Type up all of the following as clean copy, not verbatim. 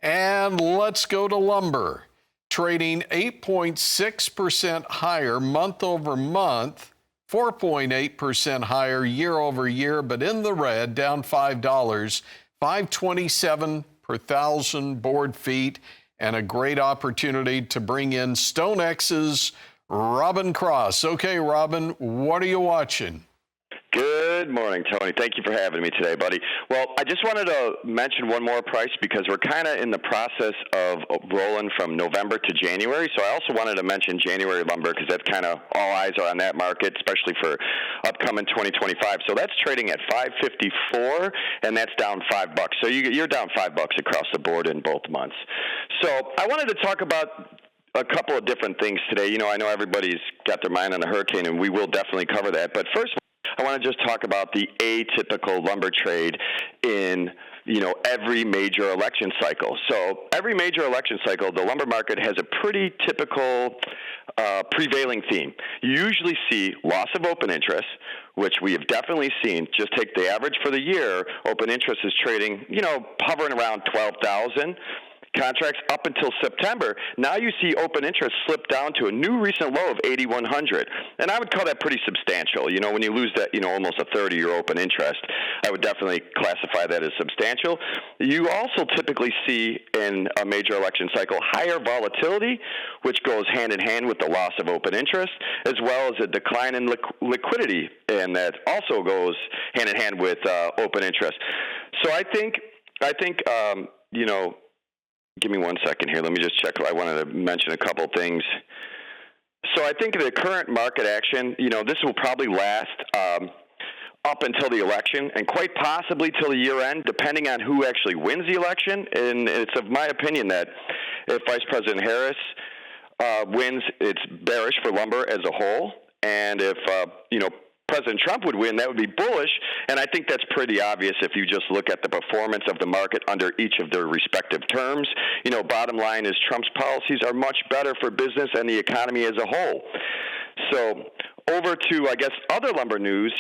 And let's go to lumber, trading 8.6% higher month over month, 4.8% higher year over year, but in the red, down $5, $527 per thousand board feet, and a great opportunity to bring in StoneX's Robin Cross. Okay, Robin, what are you watching? Good morning, Tony. Thank you for having me today, buddy. Well, I just wanted to mention one more price because we're kind of in the process of rolling from November to January. So I also wanted to mention January lumber because that's kind of all eyes are on that market, especially for upcoming 2025. So that's trading at $554, and that's down $5. So you're down $5 across the board in both months. So I wanted to talk about a couple of different things today. You know, I know everybody's got their mind on the hurricane, and we will definitely cover that. But first, I want to just talk about the atypical lumber trade in, every major election cycle. So every major election cycle, the lumber market has a pretty typical prevailing theme. You usually see loss of open interest, which we have definitely seen. Just take the average for the year. Open interest is trading, hovering around 12,000. Contracts up until September. Now you see open interest slip down to a new recent low of 8,100. And I would call that pretty substantial. When you lose that, almost a third of your open interest, I would definitely classify that as substantial. You also typically see in a major election cycle higher volatility, which goes hand in hand with the loss of open interest, as well as a decline in liquidity. And that also goes hand in hand with open interest. So I think, give me 1 second here. Let me just check. I wanted to mention a couple things. So I think the current market action, this will probably last up until the election and quite possibly till the year end, depending on who actually wins the election. And it's of my opinion that if Vice President Harris wins, it's bearish for lumber as a whole. And if, President Trump would win, that would be bullish, and I think that's pretty obvious if you just look at the performance of the market under each of their respective terms. Bottom line is Trump's policies are much better for business and the economy as a whole. So over to, other lumber news.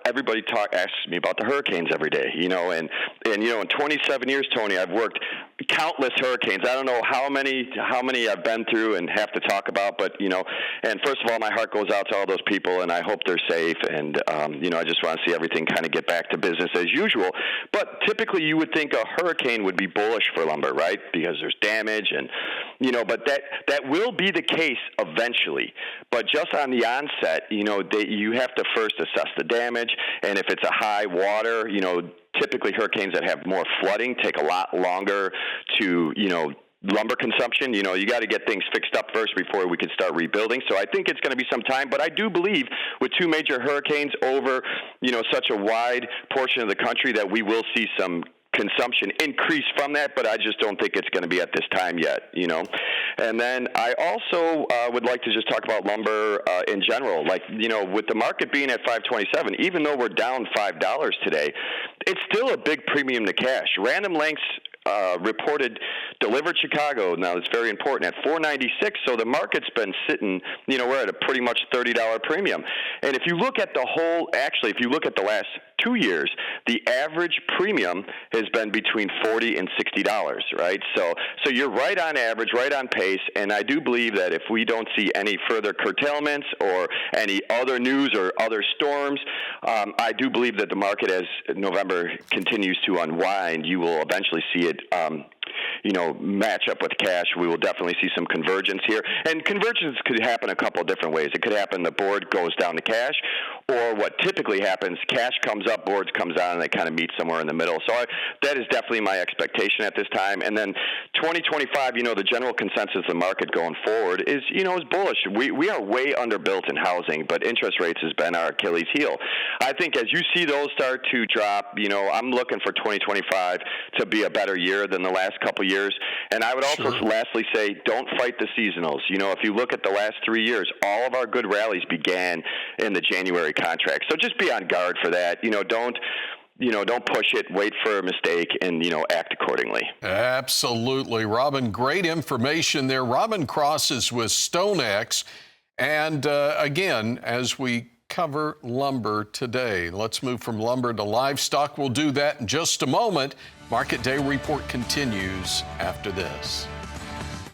Everybody asks me about the hurricanes every day, and in 27 years, Tony, I've worked countless hurricanes. I don't know how many I've been through and have to talk about, but, and first of all, my heart goes out to all those people, and I hope they're safe, and, I just want to see everything kind of get back to business as usual. But typically you would think a hurricane would be bullish for lumber, right? Because there's damage and, but that will be the case eventually. But just on the onset, you have to first assess the damage, and if it's a high water, typically hurricanes that have more flooding take a lot longer to, lumber consumption. You got to get things fixed up first before we can start rebuilding. So I think it's going to be some time, but I do believe with two major hurricanes over, such a wide portion of the country that we will see some consumption increase from that, but I just don't think it's going to be at this time yet, And then I also would like to just talk about lumber in general. With the market being at $527, even though we're down $5 today, it's still a big premium to cash. Random Lengths reported delivered Chicago. Now it's very important at $496. So the market's been sitting, we're at a pretty much $30 premium. And if you look at if you look at the last 2 years, the average premium has been between $40 and $60, right? So you're right on average, right on pace. And I do believe that if we don't see any further curtailments or any other news or other storms, I do believe that the market, as November continues to unwind, you will eventually see it match up with cash. We will definitely see some convergence here. And convergence could happen a couple of different ways. It could happen the board goes down to cash, or what typically happens, cash comes up, boards comes down, and they kind of meet somewhere in the middle. So that is definitely my expectation at this time. And then 2025, the general consensus of the market going forward is bullish. We are way underbuilt in housing, but interest rates has been our Achilles heel. I think as you see those start to drop, I'm looking for 2025 to be a better year than the last couple years. And I would also lastly say, don't fight the seasonals. If you look at the last 3 years, all of our good rallies began in the January contract. So just be on guard for that. Don't push it, wait for a mistake, and, act accordingly. Absolutely. Robin, great information there. Robin Cross is with StoneX. And again, as we cover lumber today? Let's move from lumber to livestock. We'll do that in just a moment. Market Day Report continues after this.